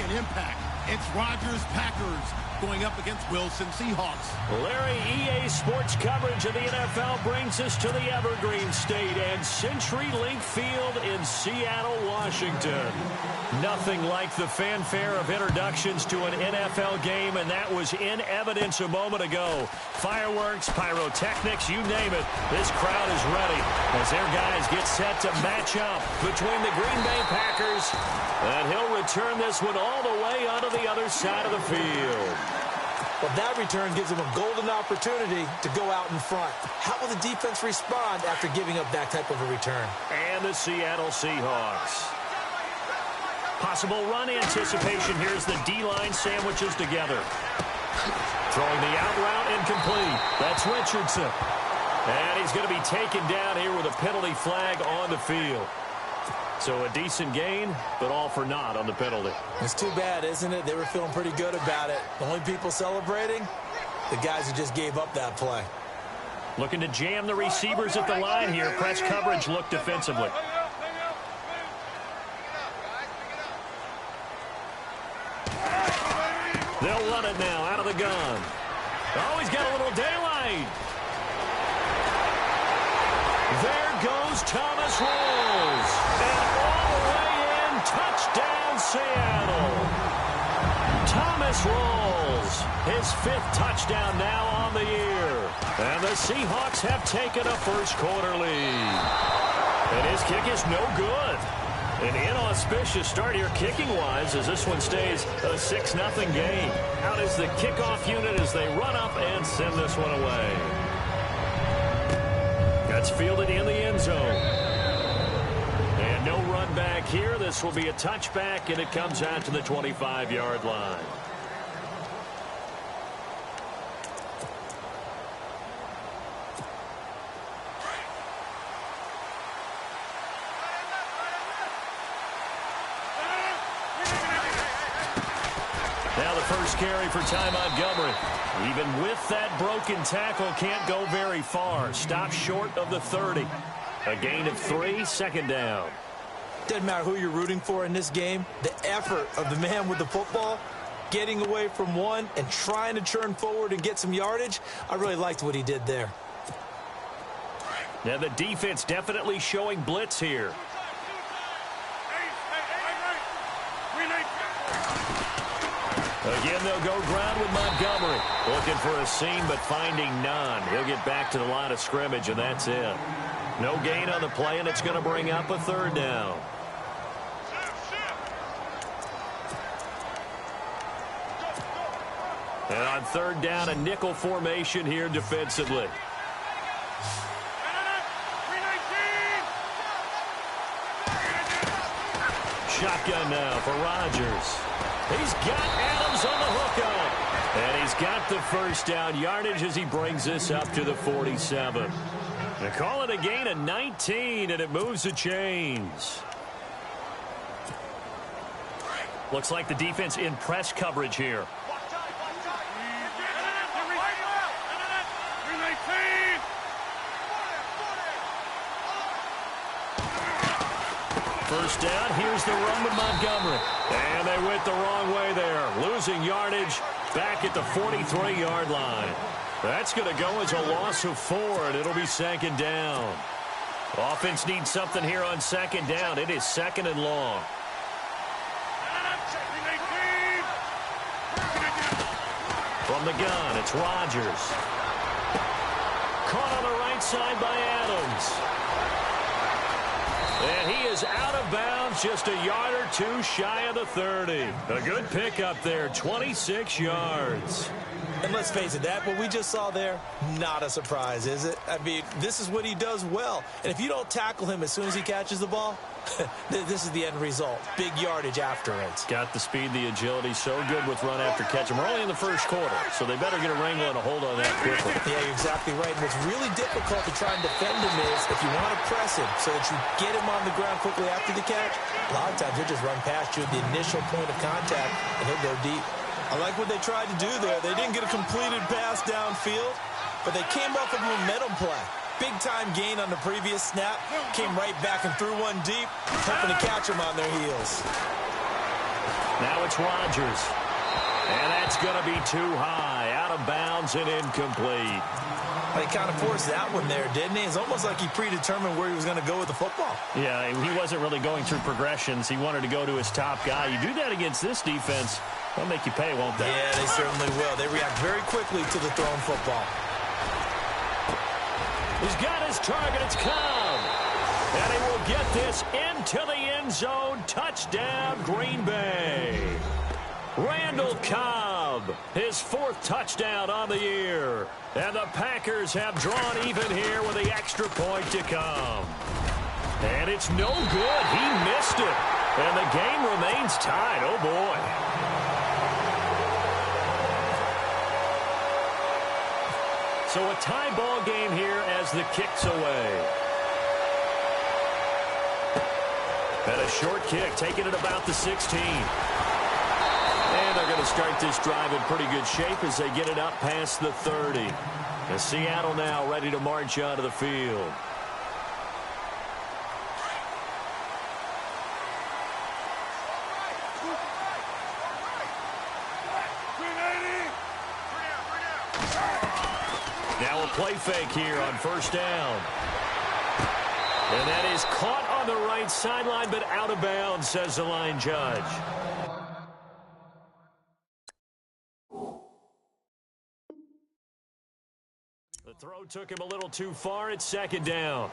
an impact. It's Rodgers Packers going up against Wilson Seahawks. Larry, EA Sports coverage of the NFL brings us to the Evergreen State and CenturyLink Field in Seattle, Washington. Nothing like the fanfare of introductions to an NFL game, and that was in evidence a moment ago. Fireworks, pyrotechnics, you name it. This crowd is ready as their guys get set to match up between the Green Bay Packers, and he'll return this one all the way onto the other side of the field. Well, that return gives him a golden opportunity to go out in front. How will the defense respond after giving up that type of a return? And the Seattle Seahawks. Possible run anticipation. Here's the D-line sandwiches together. Throwing the out route incomplete. That's Richardson. And he's going to be taken down here with a penalty flag on the field. So a decent gain, but all for naught on the penalty. It's too bad, isn't it? They were feeling pretty good about it. The only people celebrating, the guys who just gave up that play. Looking to jam the receivers at the line here. Press coverage look defensively. They'll run it now out of the gun. Oh, he's got a little daylight. There goes Thomas Rawls. And all the way in, touchdown Seattle. Thomas Rawls, his 5th touchdown now on the year. And the Seahawks have taken a first-quarter lead. And his kick is no good. An inauspicious start here kicking-wise as this one stays a 6-0 game. Out is the kickoff unit as they run up and send this one away. That's fielded in the end zone. And no run back here. This will be a touchback, and it comes out to the 25-yard line. Now the first carry for Ty Montgomery. Even with that broken tackle, can't go very far. Stop short of the 30. A gain of 3, 2nd down. Doesn't matter who you're rooting for in this game. The effort of the man with the football, getting away from one and trying to churn forward and get some yardage, I really liked what he did there. Now the defense definitely showing blitz here. Again, they'll go ground with Montgomery. Looking for a seam, but finding none. He'll get back to the line of scrimmage, and that's it. No gain on the play, and it's going to bring up a 3rd down. And on 3rd down, a nickel formation here defensively. Shotgun now for Rodgers. He's got Adams on the hookup. And he's got the first down yardage as he brings this up to the 47. They call it a gain of 19, and it moves the chains. Looks like the defense in press coverage here. First down, here's the run with Montgomery. And they went the wrong way there. Losing yardage back at the 43-yard line. That's going to go as a loss of 4, and it'll be 2nd down. Offense needs something here on 2nd down. It is 2nd and long. From the gun, it's Rodgers. Caught on the right side by Adams. And he is out of bounds, just a yard or 2 shy of the 30. A good pickup there, 26 yards. And let's face it, that what we just saw there, not a surprise, is it? I mean, this is what he does well. And if you don't tackle him as soon as he catches the ball, this is the end result. Big yardage after it. Got the speed, the agility, so good with run after catch. We're only in the first quarter, so they better get a wrangle and a hold on that quickly. Yeah, you're exactly right. And what's really difficult to try and defend him is if you want to press him so that you get him on the ground quickly after the catch, a lot of times he'll just run past you at the initial point of contact, and he'll go deep. I like what they tried to do there. They didn't get a completed pass downfield, but they came off of a momentum play. Big-time gain on the previous snap. Came right back and threw one deep, hoping to catch them on their heels. Now it's Rodgers. And that's going to be too high. Out of bounds and incomplete. He kind of forced that one there, didn't he? It's almost like he predetermined where he was going to go with the football. Yeah, he wasn't really going through progressions. He wanted to go to his top guy. You do that against this defense, they'll make you pay, won't they? Yeah, they certainly will. They react very quickly to the thrown football. He's got his target. It's Cobb. And he will get this into the end zone. Touchdown, Green Bay. Randall Cobb, his 4th touchdown on the year. And the Packers have drawn even here with the extra point to come. And it's no good. He missed it. And the game remains tied. Oh, boy. So a tie ball game here as the kick's away. And a short kick, taking it about the 16. And they're going to start this drive in pretty good shape as they get it up past the 30. And Seattle now ready to march onto the field. Now a play fake here on first down. And that is caught on the right sideline, but out of bounds, says the line judge. The throw took him a little too far. It's second down.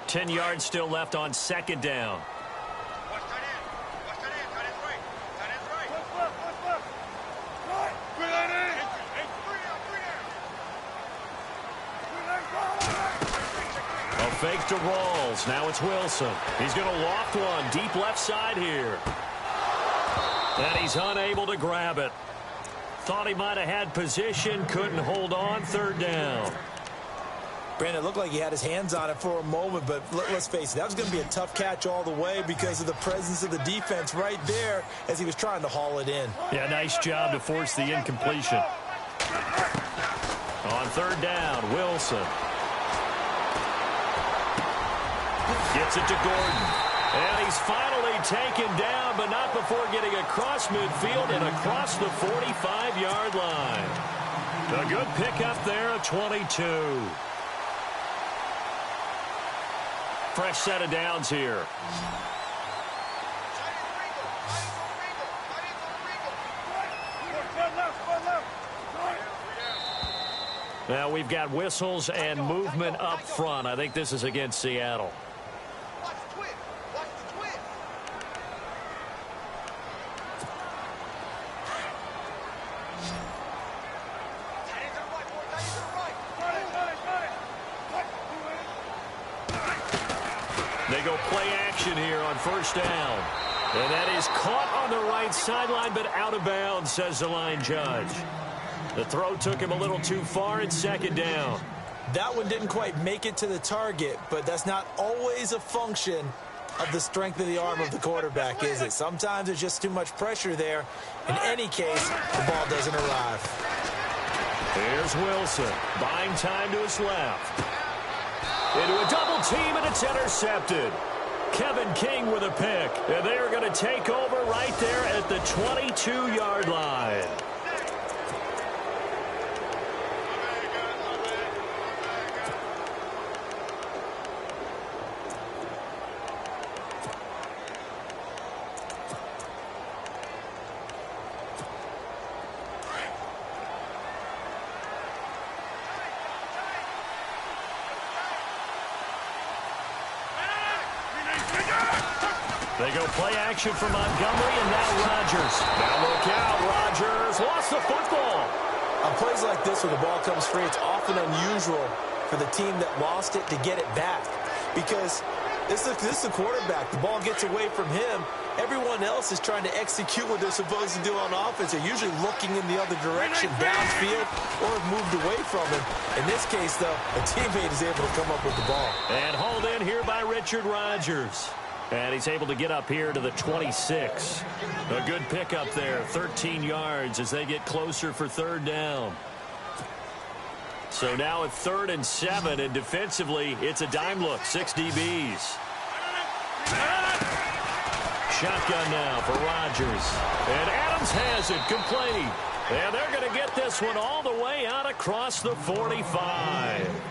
10 yards still left on second down. A fake to Rawls. Now it's Wilson. He's going to loft one deep left side here. And he's unable to grab it. Thought he might have had position, couldn't hold on, third down. Brandon, it looked like he had his hands on it for a moment, but let's face it, that was going to be a tough catch all the way because of the presence of the defense right there as he was trying to haul it in. Yeah, nice job to force the incompletion. On third down, Wilson. Gets it to Gordon. And he's finally taken down, but not before getting across midfield and across the 45-yard line. A good pickup there at 22. Fresh set of downs here. Now we've got whistles and movement up front. I think this is against Seattle. They go play action here on first down. And that is caught on the right sideline, but out of bounds, says the line judge. The throw took him a little too far. It's second down. That one didn't quite make it to the target, but that's not always a function of the strength of the arm of the quarterback, is it? Sometimes there's just too much pressure there. In any case, the ball doesn't arrive. Here's Wilson, buying time to his left. Into a double team, and it's intercepted. Kevin King with a pick. And they are going to take over right there at the 22-yard line. They go play action for Montgomery, and now Rodgers. Now look out, Rodgers lost the football. On plays like this where the ball comes free, it's often unusual for the team that lost it to get it back. Because this is the quarterback. The ball gets away from him. Everyone else is trying to execute what they're supposed to do on offense. They're usually looking in the other direction, downfield, or have moved away from him. In this case, though, a teammate is able to come up with the ball. And hauled in here by Richard Rodgers. And he's able to get up here to the 26. A good pickup there, 13 yards as they get closer for third down. So now at 3rd and 7, and defensively, it's a dime look, 6 DBs. Shotgun now for Rodgers. And Adams has it, complete. And they're going to get this one all the way out across the 45.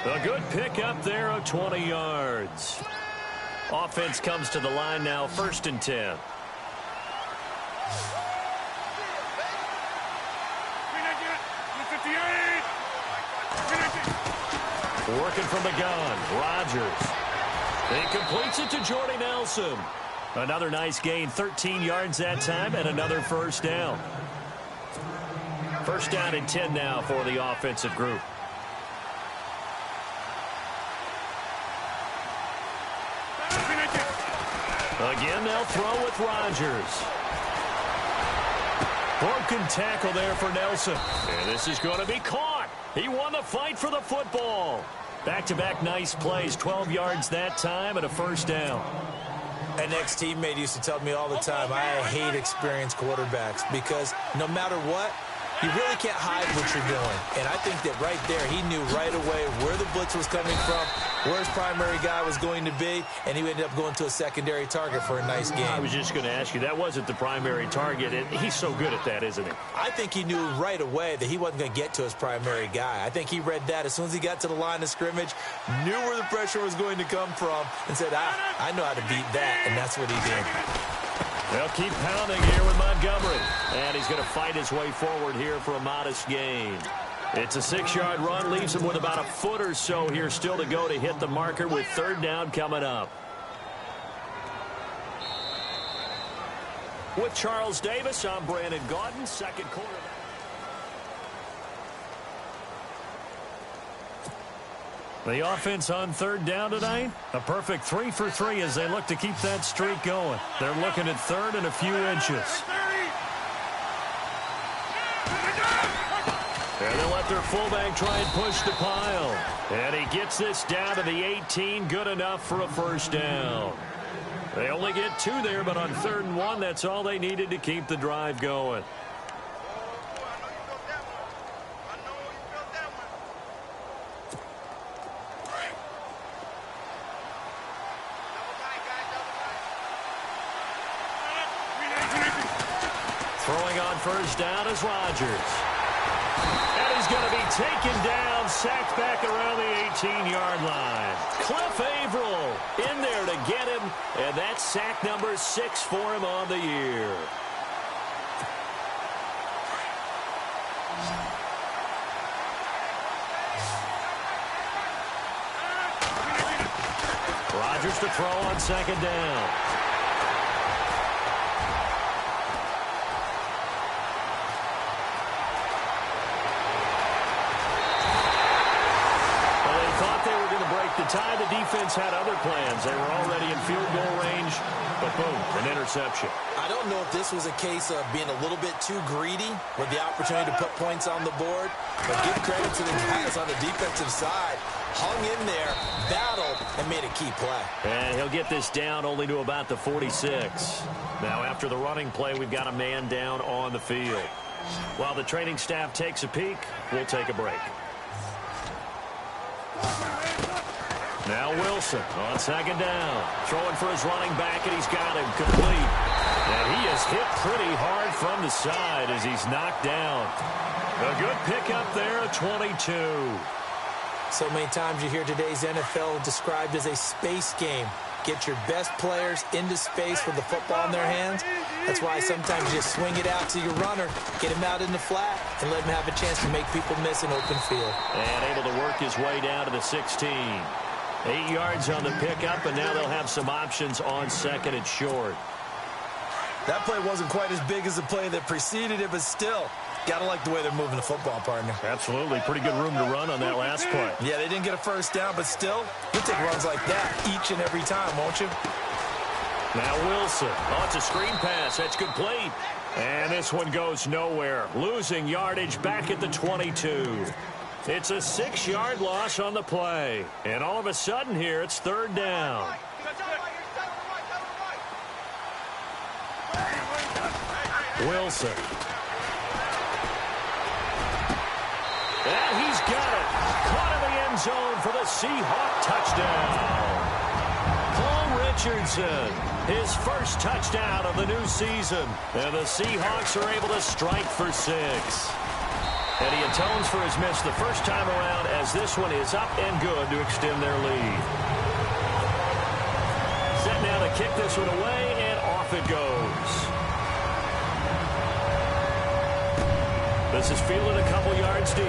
A good pickup there of 20 yards. Offense comes to the line now, 1st and 10. Working from the gun, Rodgers. He completes it to Jordy Nelson. Another nice gain, 13 yards that time, and another first down. First down and 10 now for the offensive group. Again, they'll throw with Rodgers. Broken tackle there for Nelson. And this is going to be caught. He won the fight for the football. Back-to-back nice plays, 12 yards that time and a first down. An ex-teammate used to tell me all the time, I hate experienced quarterbacks because no matter what, you really can't hide what you're doing. And I think that right there, he knew right away where the blitz was coming from, where his primary guy was going to be, and he ended up going to a secondary target for a nice game. I was just going to ask you, that wasn't the primary target. He's so good at that, isn't he? I think he knew right away that he wasn't going to get to his primary guy. I think he read that as soon as he got to the line of scrimmage, knew where the pressure was going to come from, and said, I know how to beat that, and that's what he did. They'll keep pounding here with Montgomery. And he's going to fight his way forward here for a modest gain. It's a 6-yard run, leaves him with about a foot or so here still to go to hit the marker with 3rd down coming up. With Charles Davis, I'm Brandon Gaudin, second quarter. The offense on 3rd down tonight, a perfect 3 for 3 as they look to keep that streak going. They're looking at 3rd and a few inches. And they'll let their fullback try and push the pile. And he gets this down to the 18, good enough for a first down. They only get 2 there, but on 3rd and 1, that's all they needed to keep the drive going. Throwing on first down is Rodgers. And he's going to be taken down, sacked back around the 18-yard line. Cliff Averill in there to get him, and that's sack number 6 for him on the year. Rodgers to throw on 2nd down. The tie, the defense had other plans. They were already in field goal range, but boom, an interception. I don't know if this was a case of being a little bit too greedy with the opportunity to put points on the board, but give credit to the guys on the defensive side. Hung in there, battled, and made a key play. And he'll get this down only to about the 46. Now, after the running play, we've got a man down on the field. While the training staff takes a peek, we'll take a break. Now Wilson on 2nd down. Throwing for his running back, and he's got him complete. And he is hit pretty hard from the side as he's knocked down. A good pickup there at 22. So many times you hear today's NFL described as a space game. Get your best players into space with the football in their hands. That's why sometimes you just swing it out to your runner, get him out in the flat, and let him have a chance to make people miss an open field. And able to work his way down to the 16. 8 yards on the pickup, and now they'll have some options on 2nd and short. That play wasn't quite as big as the play that preceded it, but still, got to like the way they're moving the football, partner. Absolutely. Pretty good room to run on that last play. Yeah, they didn't get a first down, but still, you'll take runs like that each and every time, won't you? Now Wilson. Oh, it's a screen pass. That's complete. And this one goes nowhere. Losing yardage back at the 22. It's a 6-yard loss on the play. And all of a sudden here, it's 3rd down. Wilson. And he's got it. Caught in the end zone for the Seahawk touchdown. Richardson, his first touchdown of the new season. And the Seahawks are able to strike for 6. And he atones for his miss the first time around as this one is up and good to extend their lead. Set now to kick this one away, and off it goes. This is fielded a couple yards deep.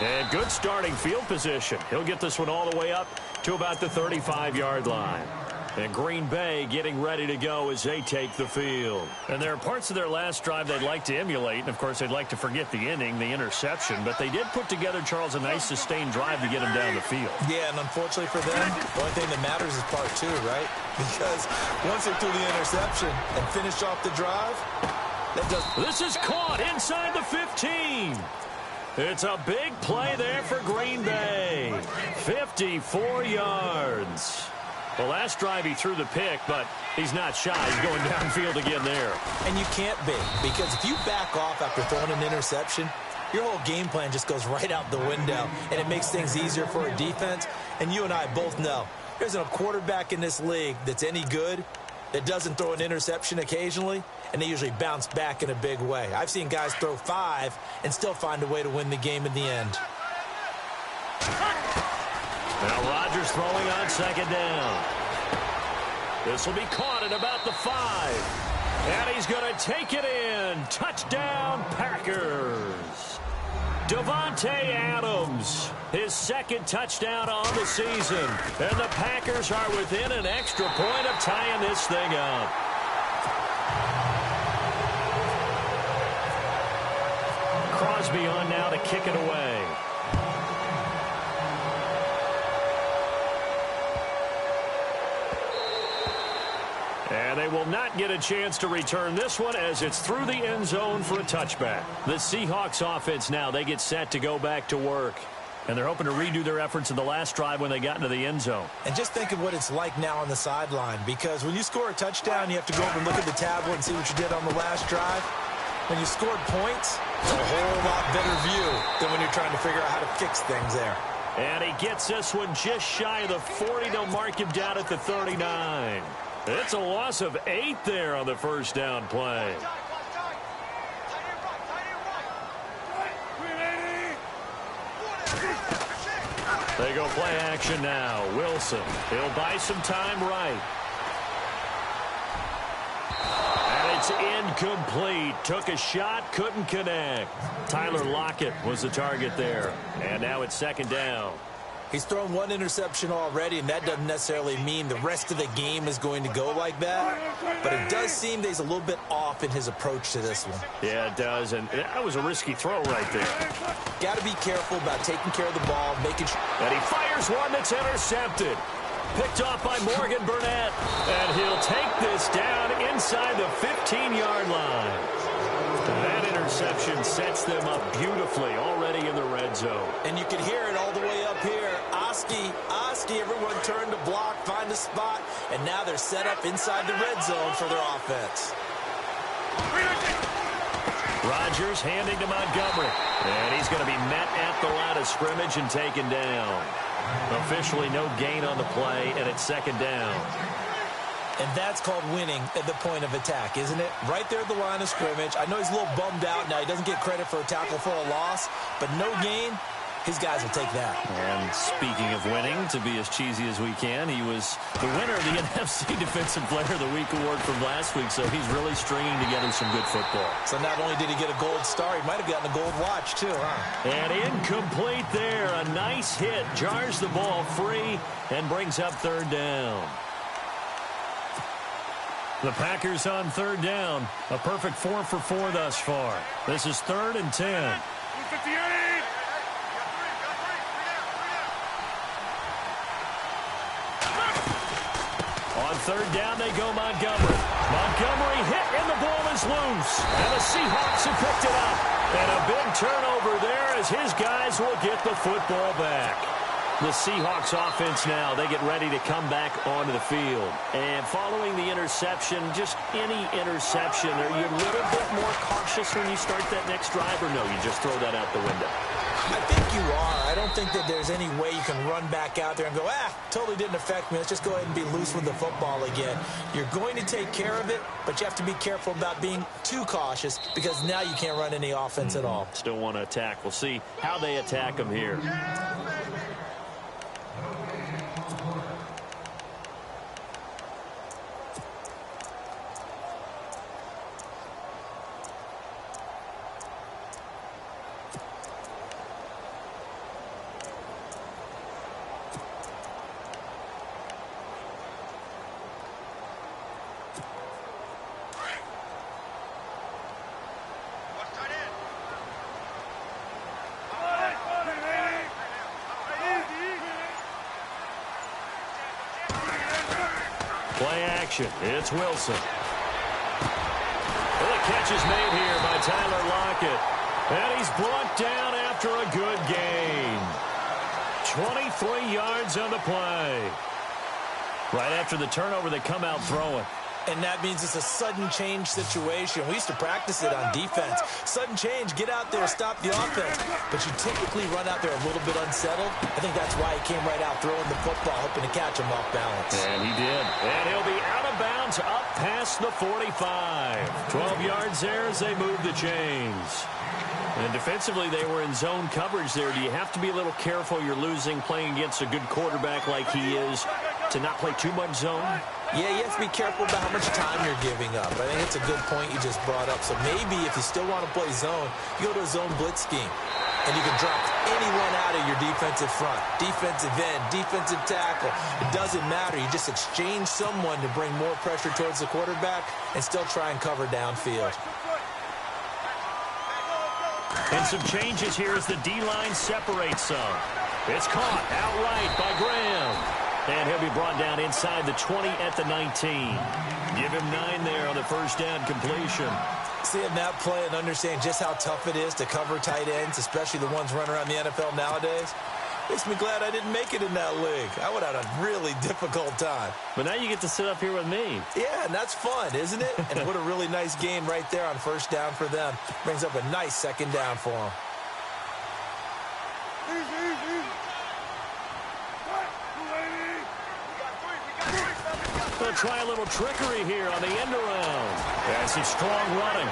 And good starting field position. He'll get this one all the way up to about the 35-yard line. And Green Bay getting ready to go as they take the field. And there are parts of their last drive they'd like to emulate. And, of course, they'd like to forget the inning, the interception. But they did put together, Charles, a nice sustained drive to get them down the field. Yeah, and unfortunately for them, the only thing that matters is part 2, right? Because once they threw the interception and finished off the drive, that does... This is caught inside the 15. It's a big play there for Green Bay. 54 yards. The last drive he threw the pick, but he's not shy. He's going downfield again there. And you can't be, because if you back off after throwing an interception, your whole game plan just goes right out the window, and it makes things easier for a defense. And you and I both know there isn't a quarterback in this league that's any good that doesn't throw an interception occasionally, and they usually bounce back in a big way. I've seen guys throw 5 and still find a way to win the game in the end. Now Rodgers throwing on second down. This will be caught at about the 5. And he's going to take it in. Touchdown, Packers. Davante Adams, his second touchdown on the season. And the Packers are within an extra point of tying this thing up. Crosby on now to kick it away. And they will not get a chance to return this one as it's through the end zone for a touchback. The Seahawks offense now, they get set to go back to work. And they're hoping to redo their efforts in the last drive when they got into the end zone. And just think of what it's like now on the sideline, because when you score a touchdown, you have to go over and look at the tablet and see what you did on the last drive. When you scored points, it's a whole lot better view than when you're trying to figure out how to fix things there. And he gets this one just shy of the 40. They'll mark him down at the 39. It's a loss of 8 there on the first down play. They go play action now. Wilson, he'll buy some time right. And it's incomplete. Took a shot, couldn't connect. Tyler Lockett was the target there. And now it's second down. He's thrown 1 interception already, and that doesn't necessarily mean the rest of the game is going to go like that. But it does seem that he's a little bit off in his approach to this one. Yeah, it does, and that was a risky throw right there. Got to be careful about taking care of the ball, making sure. And he fires one that's intercepted. Picked off by Morgan Burnett. And he'll take this down inside the 15-yard line. That interception sets them up beautifully already in the red zone. And you can hear it all the way up here. Oski, everyone turned to block, find a spot, and now they're set up inside the red zone for their offense. Rodgers handing to Montgomery. And he's going to be met at the line of scrimmage and taken down. Officially no gain on the play, and it's second down. And that's called winning at the point of attack, isn't it? Right there at the line of scrimmage. I know he's a little bummed out now. He doesn't get credit for a tackle for a loss, but no gain, his guys will take that. And speaking of winning, to be as cheesy as we can, he was the winner of the NFC Defensive Player of the Week award from last week, so he's really stringing together some good football. So not only did he get a gold star, he might have gotten a gold watch too, huh? And incomplete there. A nice hit. Jars the ball free and brings up third down. The Packers on third down. A perfect 4 for 4 thus far. This is 3rd and 10. On third down, they go Montgomery. Montgomery hit, and the ball is loose. And the Seahawks have picked it up. And a big turnover there as his guys will get the football back. The Seahawks offense now, they get ready to come back onto the field. And following the interception, just any interception, are you a little bit more cautious when you start that next drive, or no, you just throw that out the window? I think you are. I don't think that there's any way you can run back out there and go, totally didn't affect me. Let's just go ahead and be loose with the football again. You're going to take care of it, but you have to be careful about being too cautious because now you can't run any offense at all. Still want to attack. We'll see how they attack him here. Play action. It's Wilson. Well, the catch is made here by Tyler Lockett. And he's brought down after a good gain. 23 yards on the play. Right after the turnover, they come out throwing. And that means it's a sudden change situation. We used to practice it on defense. Sudden change, get out there, stop the offense. But you typically run out there a little bit unsettled. I think that's why he came right out throwing the football, hoping to catch him off balance. And he did. And he'll be out of bounds up past the 45. 12 yards there as they move the chains. And defensively, they were in zone coverage there. Do you have to be a little careful? You're losing playing against a good quarterback like he is to not play too much zone? Yeah, you have to be careful about how much time you're giving up. I think it's a good point you just brought up. So maybe if you still want to play zone, you go to a zone blitz scheme. And you can drop anyone out of your defensive front. Defensive end, defensive tackle. It doesn't matter. You just exchange someone to bring more pressure towards the quarterback and still try and cover downfield. And some changes here as the D-line separates some. It's caught outright by Graham. And he'll be brought down inside the 20 at the 19. Give him 9 there on the first down completion. Seeing that play and understand just how tough it is to cover tight ends, especially the ones running around the NFL nowadays, makes me glad I didn't make it in that league. I would have had a really difficult time. But now you get to sit up here with me. Yeah, and that's fun, isn't it? And what a really nice game right there on first down for them. Brings up a nice second down for them. They'll try a little trickery here on the end around. That's some strong running.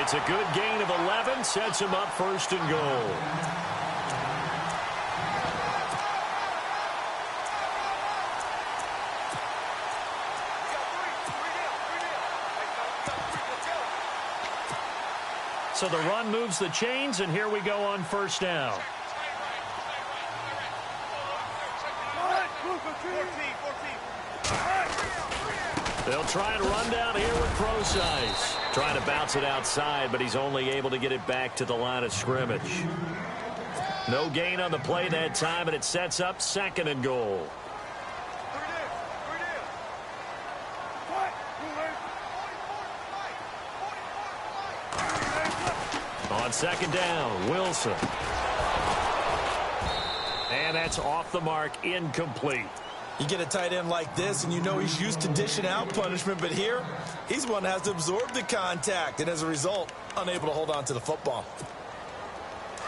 It's a good gain of 11. Sets him up first and goal. So the run moves the chains, and here we go on first down. They'll try and run down here with Procise. Trying to bounce it outside, but he's only able to get it back to the line of scrimmage. No gain on the play that time, and it sets up second and goal. On second down, Wilson. And that's off the mark, incomplete. You get a tight end like this, and you know he's used to dishing out punishment, but here, he's one that has to absorb the contact, and as a result, unable to hold on to the football.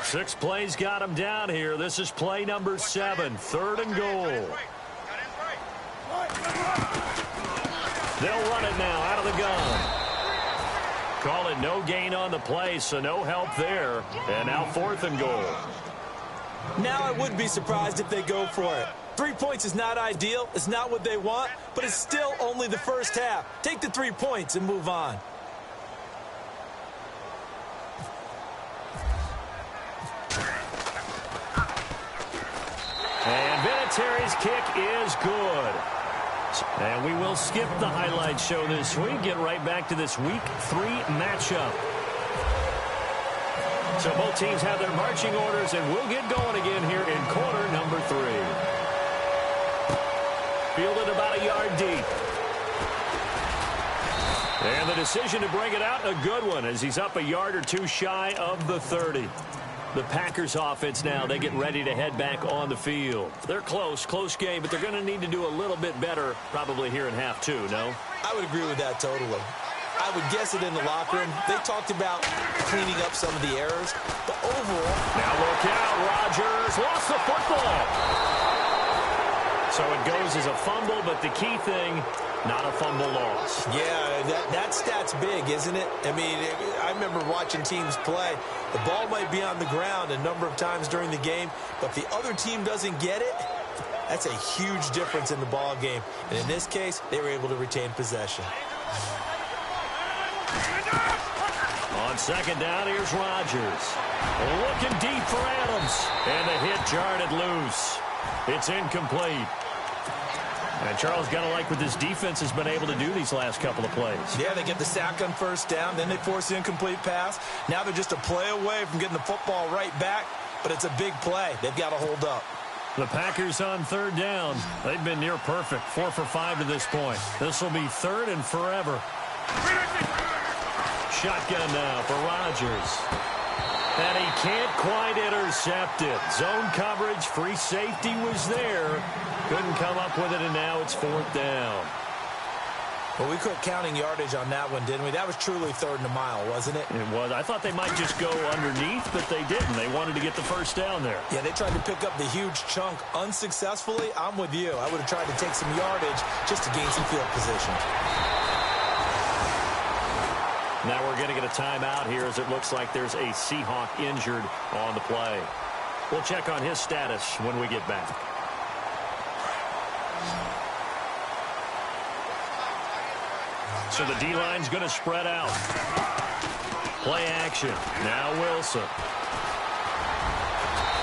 6 plays got him down here. This is play number 7, third and goal. They'll run it now out of the gun. Call it no gain on the play, so no help there. And now fourth and goal. Now I wouldn't be surprised if they go for it. 3 points is not ideal. It's not what they want, but it's still only the first half. Take the 3 points and move on. And Vinatieri's kick is good. And we will skip the highlight show this week. Get right back to this Week 3 matchup. So both teams have their marching orders, and we'll get going again here in quarter number 3. Fielded about a yard deep. And the decision to bring it out, a good one, as he's up a yard or two shy of the 30. The Packers offense now, they get ready to head back on the field. They're close game, but they're going to need to do a little bit better probably here in half 2, no? I would agree with that totally. I would guess it in the locker room. They talked about cleaning up some of the errors, but overall... Now look out, Rodgers lost the football. So it goes as a fumble, but the key thing, not a fumble loss. Yeah, that stat's big, isn't it? I mean, I remember watching teams play. The ball might be on the ground a number of times during the game, but if the other team doesn't get it, that's a huge difference in the ball game. And in this case, they were able to retain possession. On second down, here's Rodgers. Looking deep for Adams. And the hit jarred it loose. It's incomplete. And Charles, got to like what this defense has been able to do these last couple of plays. Yeah, they get the sack on first down, then they force the incomplete pass. Now they're just a play away from getting the football right back, but it's a big play. They've got to hold up. The Packers on third down. They've been near perfect, 4 for 5 to this point. This will be third and forever. Shotgun now for Rodgers. And he can't quite intercept it. Zone coverage, free safety was there. Couldn't come up with it, and now it's fourth down. Well, we quit counting yardage on that one, didn't we? That was truly third and a mile, wasn't it? It was. I thought they might just go underneath, but they didn't. They wanted to get the first down there. Yeah, they tried to pick up the huge chunk unsuccessfully. I'm with you. I would have tried to take some yardage just to gain some field position. Now we're going to get a timeout here as it looks like there's a Seahawk injured on the play. We'll check on his status when we get back. So the D-line's going to spread out. Play action. Now Wilson.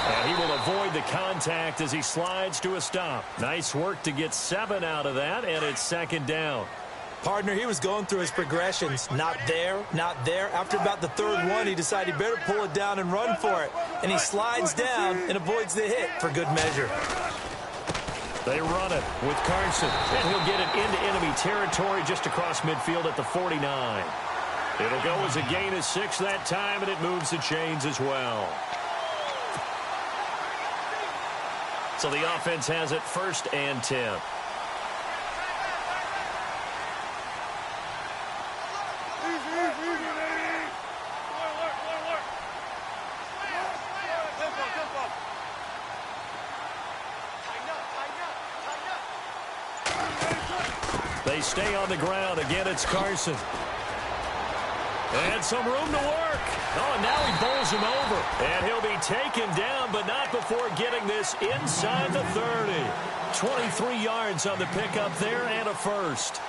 And he will avoid the contact as he slides to a stop. Nice work to get 7 out of that, and it's second down. Partner, he was going through his progressions. Not there, not there. After about the third one, he decided he better pull it down and run for it. And he slides down and avoids the hit for good measure. They run it with Carson. And he'll get it into enemy territory just across midfield at the 49. It'll go as a gain of 6 that time, and it moves the chains as well. So the offense has it first and 10. They stay on the ground. Again, it's Carson. And some room to work. Oh, now he bowls him over. And he'll be taken down, but not before getting this inside the 30. 23 yards on the pickup there and a first.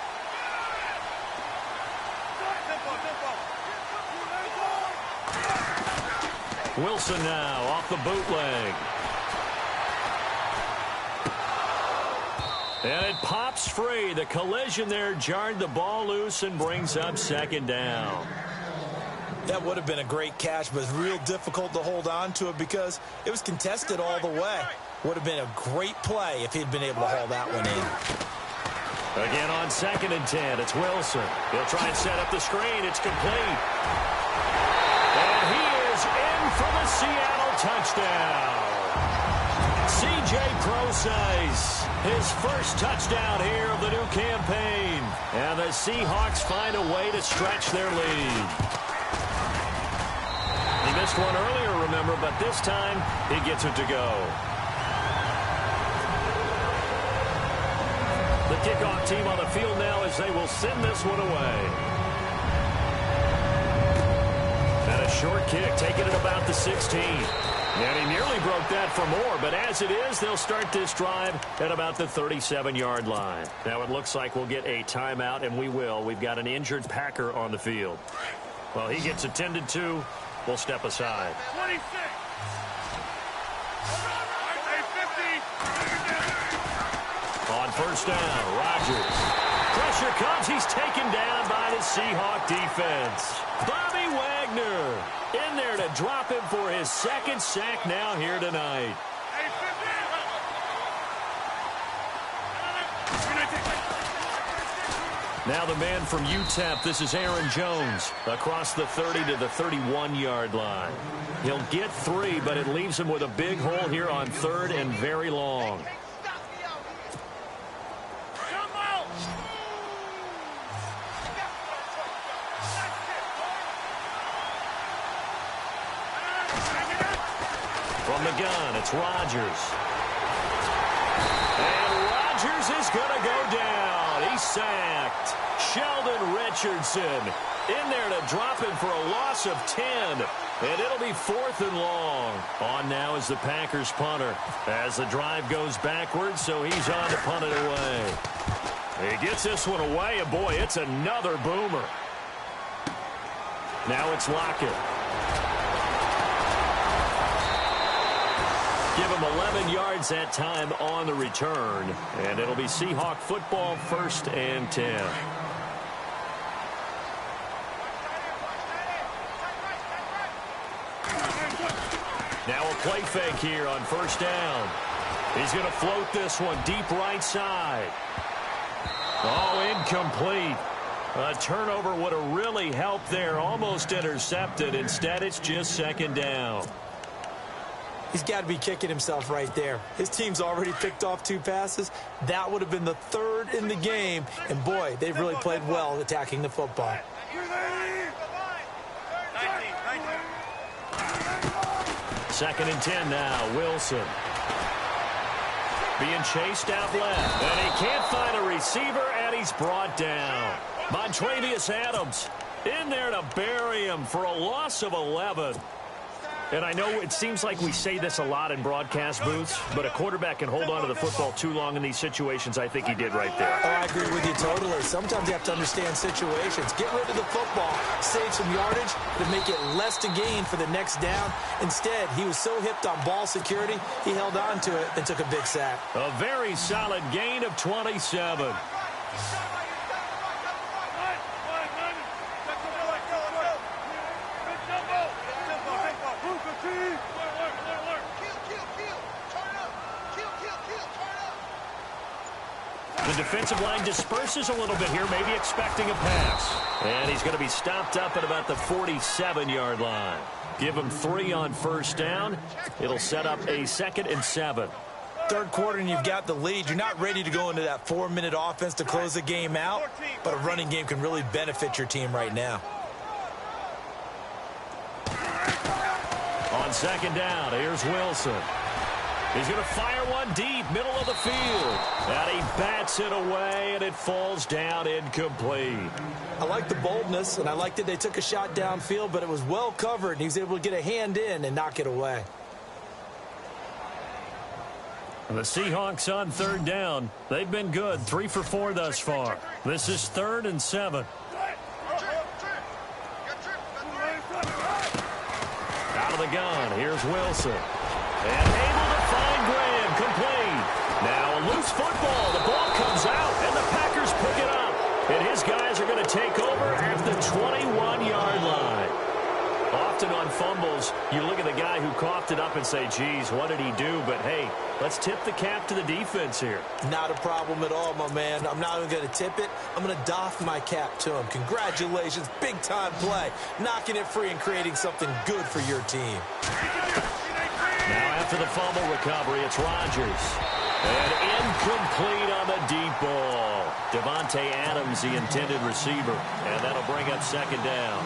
Wilson now off the bootleg. And it pops free. The collision there jarred the ball loose and brings up second down. That would have been a great catch, but it's real difficult to hold on to it because it was contested all the way. Would have been a great play if he'd been able to haul that one in. Again on second and 10, it's Wilson. He'll try and set up the screen. It's complete. And he is in for the Seattle touchdown. C.J. Procise, his first touchdown here of the new campaign. And the Seahawks find a way to stretch their lead. He missed one earlier, remember, but this time he gets it to go. The kickoff team on the field now as they will send this one away. And a short kick, taking it about the 16. And he nearly broke that for more, but as it is, they'll start this drive at about the 37-yard line. Now it looks like we'll get a timeout, and we will. We've got an injured Packer on the field. Well, he gets attended to. We'll step aside. 26. On first down, Rodgers. Pressure comes. He's taken down by the Seahawk defense. Bobby Wagner in there to drop him for his second sack now here tonight. Now the man from UTEP, this is Aaron Jones, across the 30 to the 31-yard line. He'll get 3, but it leaves him with a big hole here on third and very long. gun, it's Rodgers. And Rodgers is going to go down. He's sacked. Sheldon Richardson in there to drop him for a loss of 10. And it'll be 4th and long. On now is the Packers punter. As the drive goes backwards, so he's on to punt it away. He gets this one away, and boy, it's another boomer. Now it's Lockett. Give him 11 yards that time on the return. And it'll be Seahawk football, 1st and 10. Now a play fake here on 1st down. He's going to float this one deep right side. Oh, incomplete. A turnover would have really helped there. Almost intercepted. Instead, it's just 2nd down. He's got to be kicking himself right there. His team's already picked off 2 passes. That would have been the 3rd in the game. And, boy, they've really played well attacking the football. 2nd and 10 now. Wilson being chased out left. And he can't find a receiver, and he's brought down. Montravius Adams in there to bury him for a loss of 11. And I know it seems like we say this a lot in broadcast booths, but a quarterback can hold on to the football too long in these situations. I think he did right there. Oh, I agree with you totally. Sometimes you have to understand situations. Get rid of the football, save some yardage, to make it less to gain for the next down. Instead, he was so hipped on ball security, he held on to it and took a big sack. A very solid gain of 27. The defensive line disperses a little bit here, maybe expecting a pass. And he's going to be stopped up at about the 47-yard line. Give him 3 on 1st down. It'll set up a 2nd and 7. 3rd quarter and you've got the lead. You're not ready to go into that 4-minute offense to close the game out, but a running game can really benefit your team right now. On 2nd down, here's Wilson. He's going to fire one deep, middle of the field. And he bats it away, and it falls down incomplete. I like the boldness, and I like that they took a shot downfield, but it was well covered, and he was able to get a hand in and knock it away. The Seahawks on 3rd down. They've been good, 3 for 4 thus far. This is 3rd and 7. Out of the gun, here's Wilson. And able to find Graham, complete. Now a loose football. The ball comes out, and the Packers pick it up. And his guys are going to take over at the 21-yard line. Often on fumbles, you look at the guy who coughed it up and say, geez, what did he do? But, hey, let's tip the cap to the defense here. Not a problem at all, my man. I'm not even going to tip it. I'm going to doff my cap to him. Congratulations. Big-time play. Knocking it free and creating something good for your team. Now after the fumble recovery, it's Rodgers. And incomplete on the deep ball. Devontae Adams, the intended receiver. And that'll bring up 2nd down.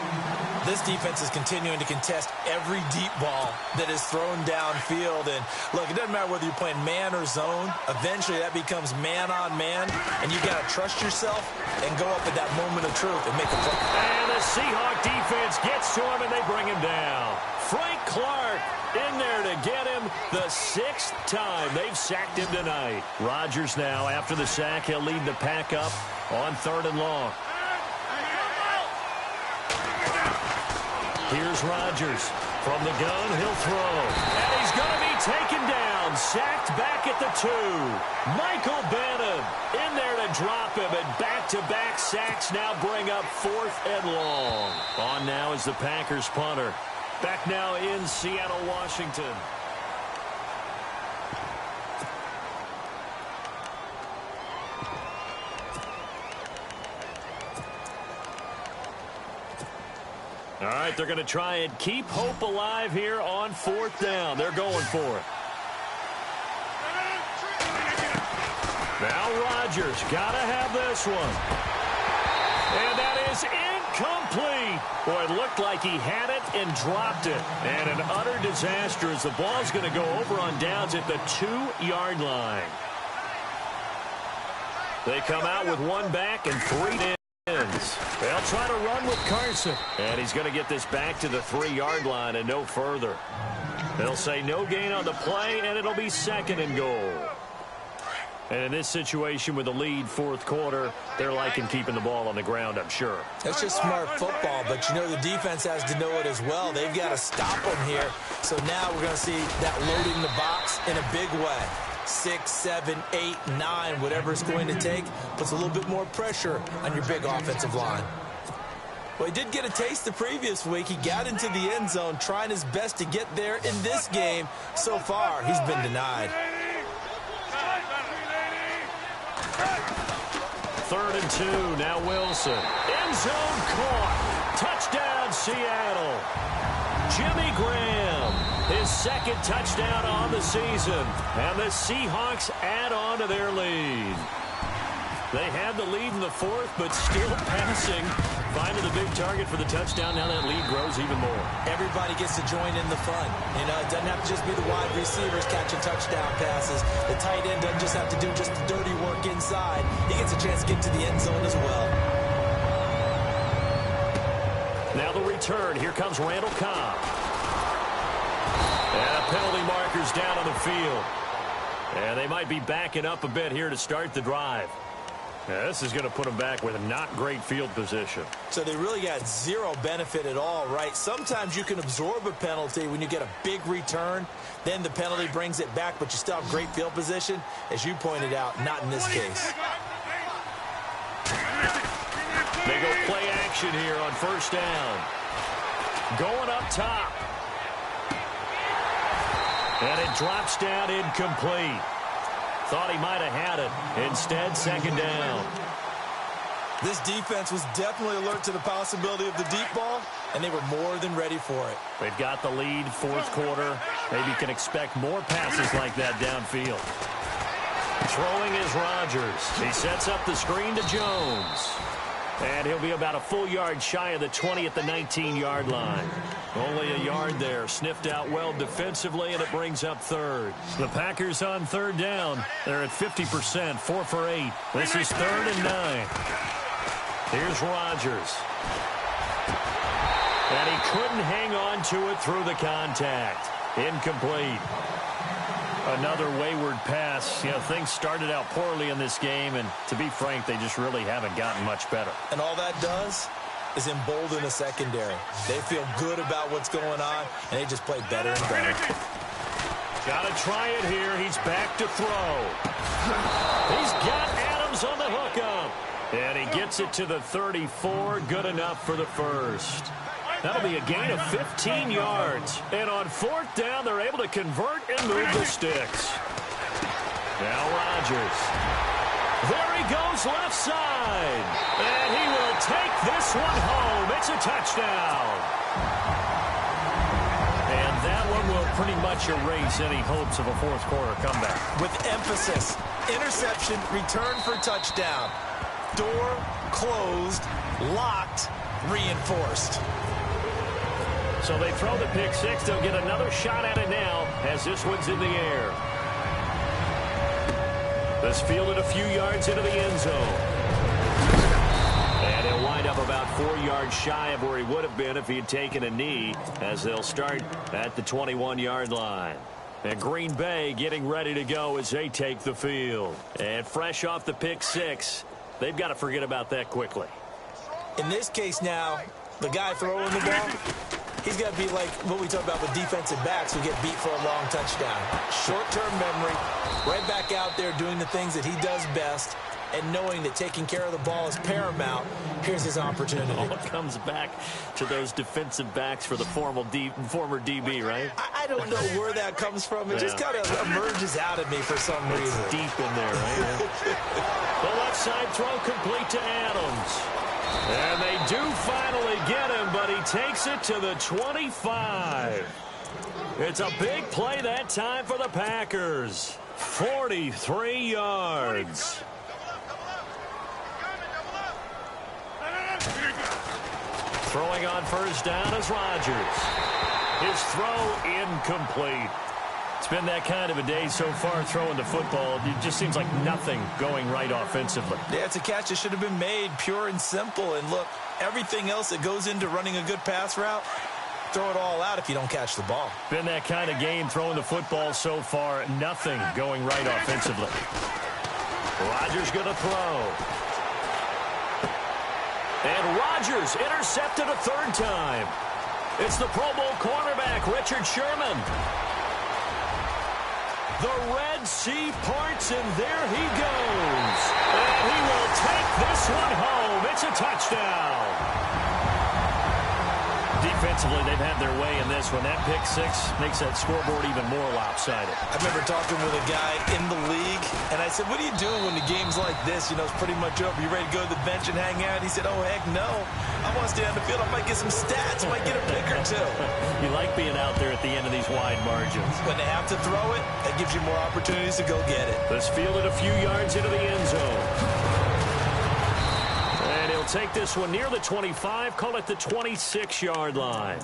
This defense is continuing to contest every deep ball that is thrown downfield. And, look, it doesn't matter whether you're playing man or zone. Eventually, that becomes man-on-man. And you've got to trust yourself and go up at that moment of truth and make a play. And the Seahawk defense gets to him, and they bring him down. Frank Clark in there to get him the 6th time they've sacked him tonight. Rodgers now, after the sack, he'll lead the pack up on 3rd and long. Here's Rodgers. From the gun, he'll throw. And he's going to be taken down. Sacked back at the 2. Michael Bannon in there to drop him. And back-to-back sacks now bring up 4th and long. On now is the Packers punter. Back now in Seattle, Washington. All right, they're going to try and keep hope alive here on 4th down. They're going for it. Now Rodgers got to have this one. And that is Complete. Boy, it looked like he had it and dropped it. And an utter disaster as the ball's going to go over on downs at the 2-yard line. They come out with one back and 3 ends. They'll try to run with Carson. And he's going to get this back to the 3-yard line and no further. They'll say no gain on the play, and it'll be 2nd and goal. And in this situation with the lead, fourth quarter, they're liking keeping the ball on the ground, I'm sure. That's just smart football, but you know the defense has to know it as well. They've got to stop them here. So now we're going to see that loading the box in a big way. 6, 7, 8, 9, whatever it's going to take, puts a little bit more pressure on your big offensive line. Well, he did get a taste the previous week. He got into the end zone, trying his best to get there in this game. So far, he's been denied. 3rd and 2, now Wilson. End zone caught. Touchdown, Seattle. Jimmy Graham, his 2nd touchdown on the season. And the Seahawks add on to their lead. They had the lead in the 4th, but still passing. Finding the big target for the touchdown. Now that lead grows even more. Everybody gets to join in the fun. You know, it doesn't have to just be the wide receivers catching touchdown passes. The tight end doesn't just have to do just the dirty work inside. He gets a chance to get to the end zone as well. Now the return. Here comes Randall Cobb. And penalty markers down on the field. And they might be backing up a bit here to start the drive. Now, this is going to put them back with a not great field position. So they really got zero benefit at all, right? Sometimes you can absorb a penalty when you get a big return. Then the penalty brings it back, but you still have great field position. As you pointed out, not in this case. They go play action here on 1st down. Going up top. And it drops down incomplete. Thought he might have had it. Instead, 2nd down. This defense was definitely alert to the possibility of the deep ball, and they were more than ready for it. They've got the lead, 4th quarter. Maybe can expect more passes like that downfield. Throwing is Rodgers. He sets up the screen to Jones. And he'll be about a full yard shy of the 20 at the 19-yard line. Only a yard there. Sniffed out well defensively, and it brings up 3rd. The Packers on 3rd down. They're at 50%, 4 for 8. This is 3rd and 9. Here's Rodgers. And he couldn't hang on to it through the contact. Incomplete. Another wayward pass. You know, things started out poorly in this game, and to be frank, they just really haven't gotten much better. And all that does is embolden the secondary. They feel good about what's going on, and they just play better and better. Got to try it here. He's back to throw. He's got Adams on the hookup. And he gets it to the 34. Good enough for the 1st. That'll be a gain of 15 yards. And on 4th down, they're able to convert and move the sticks. Now Rodgers. There he goes left side. And he will take this one home. It's a touchdown. And that one will pretty much erase any hopes of a 4th quarter comeback. With emphasis. Interception, return for touchdown. Door closed, locked, reinforced. So they throw the pick 6. They'll get another shot at it now as this one's in the air. This fielded a few yards into the end zone. And he'll wind up about 4 yards shy of where he would have been if he had taken a knee, as they'll start at the 21-yard line. And Green Bay getting ready to go as they take the field. And fresh off the pick 6, they've got to forget about that quickly. In this case now, the guy throwing the ball, he's got to be like what we talk about with defensive backs who get beat for a long touchdown. Short-term memory, right back out there doing the things that he does best, and knowing that taking care of the ball is paramount. Here's his opportunity. All comes back to those defensive backs for the former DB, right? I don't know where that comes from. It just kind of emerges out of me for some reason. It's deep in there, right? The left side throw complete to Adams. And they do finally get him, but he takes it to the 25. It's a big play that time for the Packers. 43 yards. Throwing on first down is Rodgers. His throw incomplete. It's been that kind of a day so far throwing the football. It just seems like nothing going right offensively. Yeah, it's a catch that should have been made, pure and simple. And look, everything else that goes into running a good pass route, throw it all out if you don't catch the ball. Been that kind of game throwing the football so far. Nothing going right offensively. Rodgers going to throw. And Rodgers intercepted a third time. It's the Pro Bowl cornerback, Richard Sherman. The Red Sea parts, and there he goes. And he will take this one home. It's a touchdown. Defensively, they've had their way in this one. That pick six makes that scoreboard even more lopsided. I remember talking with a guy in the league, and I said, what are you doing when the game's like this? You know, it's pretty much over. You ready to go to the bench and hang out? He said, oh, heck no. I want to stay on the field. I might get some stats. I might get a pick or two. You like being out there at the end of these wide margins. When they have to throw it, that gives you more opportunities to go get it. Let's field it a few yards into the end zone. And he'll take this one near the 25, call it the 26-yard line.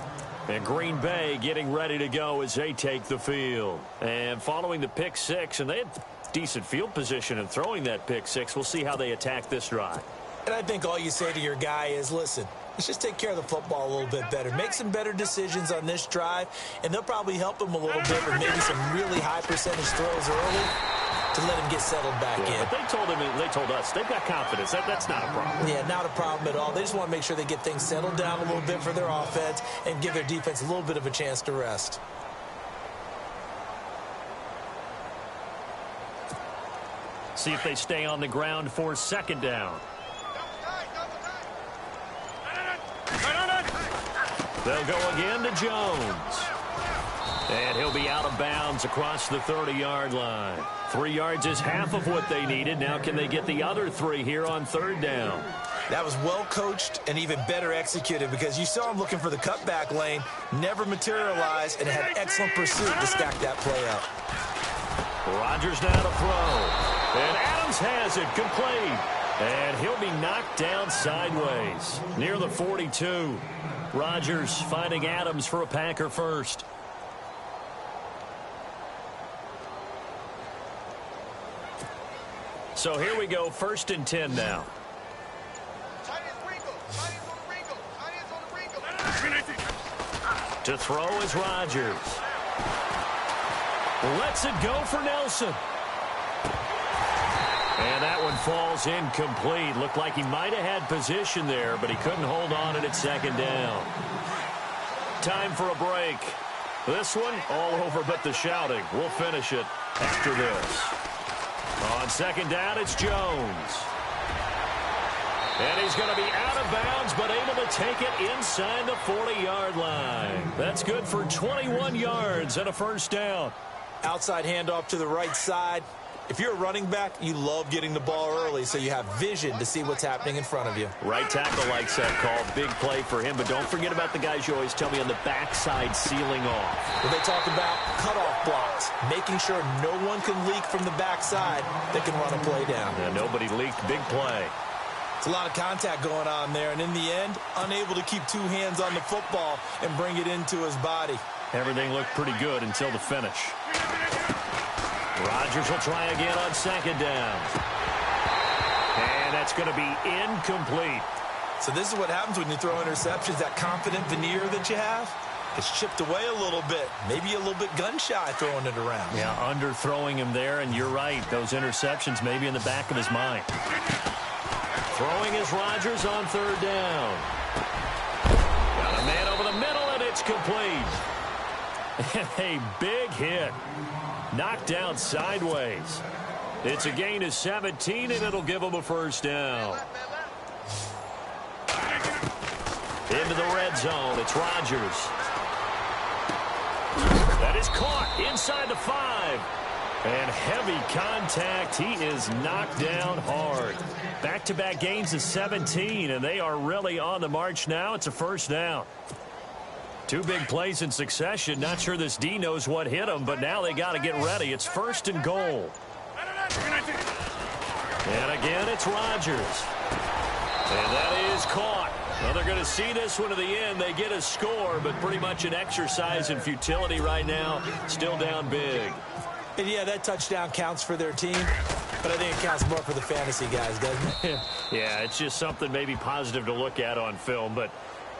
And Green Bay getting ready to go as they take the field. And following the pick six, and they had decent field position in throwing that pick six. We'll see how they attack this drive. And I think all you say to your guy is, listen, let's just take care of the football a little bit better. Make some better decisions on this drive, and they'll probably help him a little bit with maybe some really high percentage throws early to let him get settled back in. But they told us, they've got confidence. That's not a problem. Yeah, not a problem at all. They just want to make sure they get things settled down a little bit for their offense and give their defense a little bit of a chance to rest. See if they stay on the ground for second down. They'll go again to Jones. And he'll be out of bounds across the 30-yard line. 3 yards is half of what they needed. Now can they get the other 3 here on third down? That was well coached and even better executed because you saw him looking for the cutback lane, never materialized, and had excellent pursuit to stack that play up. Rodgers now to throw. And Adams has it complete. And he'll be knocked down sideways near the 42. Rodgers finding Adams for a Packer first. So here we go, 1st and 10 now. To throw is Rodgers. Lets it go for Nelson. And that one falls incomplete. Looked like he might have had position there, but he couldn't hold on it at second down. Time for a break. This one all over but the shouting. We'll finish it after this. On second down, it's Jones. And he's going to be out of bounds, but able to take it inside the 40-yard line. That's good for 21 yards and a first down. Outside handoff to the right side. If you're a running back, you love getting the ball early so you have vision to see what's happening in front of you. Right tackle likes that call. Big play for him, but don't forget about the guys you always tell me on the backside sealing off. Well, they talk about cutoff blocks, making sure no one can leak from the backside that can run a play down. Yeah, nobody leaked. Big play. It's a lot of contact going on there, and in the end, unable to keep 2 hands on the football and bring it into his body. Everything looked pretty good until the finish. Rodgers will try again on second down. And that's going to be incomplete. So this is what happens when you throw interceptions. That confident veneer that you have, it's chipped away a little bit. Maybe a little bit gun-shy throwing it around. Yeah, underthrowing him there, and you're right. Those interceptions may be in the back of his mind. Throwing is Rodgers on third down. Got a man over the middle, and it's complete. And a big hit. Knocked down sideways. It's a gain of 17, and it'll give him a first down. Into the red zone. It's Rodgers. That is caught inside the 5. And heavy contact. He is knocked down hard. Back-to-back gains of 17, and they are really on the march now. It's a first down. 2 big plays in succession. Not sure this D knows what hit him, but now they got to get ready. It's 1st and goal. And again, it's Rodgers. And that is caught. Well, they're going to see this one to the end. They get a score, but pretty much an exercise in futility right now. Still down big. And yeah, that touchdown counts for their team, but I think it counts more for the fantasy guys, doesn't it? Yeah, it's just something maybe positive to look at on film, but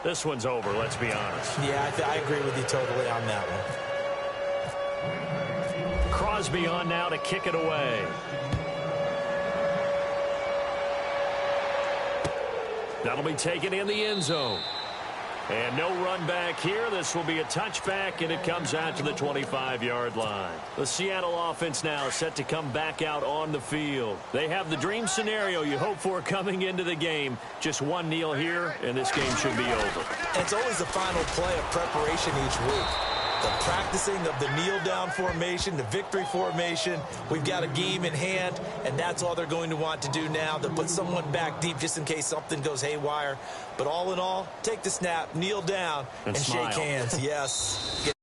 this one's over, let's be honest. Yeah, I agree with you totally on that one. Crosby on now to kick it away. That'll be taken in the end zone. And no run back here. This will be a touchback, and it comes out to the 25-yard line. The Seattle offense now set to come back out on the field. They have the dream scenario you hope for coming into the game. Just one kneel here, and this game should be over. And it's always the final play of preparation each week. The practicing of the kneel-down formation, the victory formation. We've got a game in hand, and that's all they're going to want to do now, to put someone back deep just in case something goes haywire. But all in all, take the snap, kneel down, and shake hands. Yes.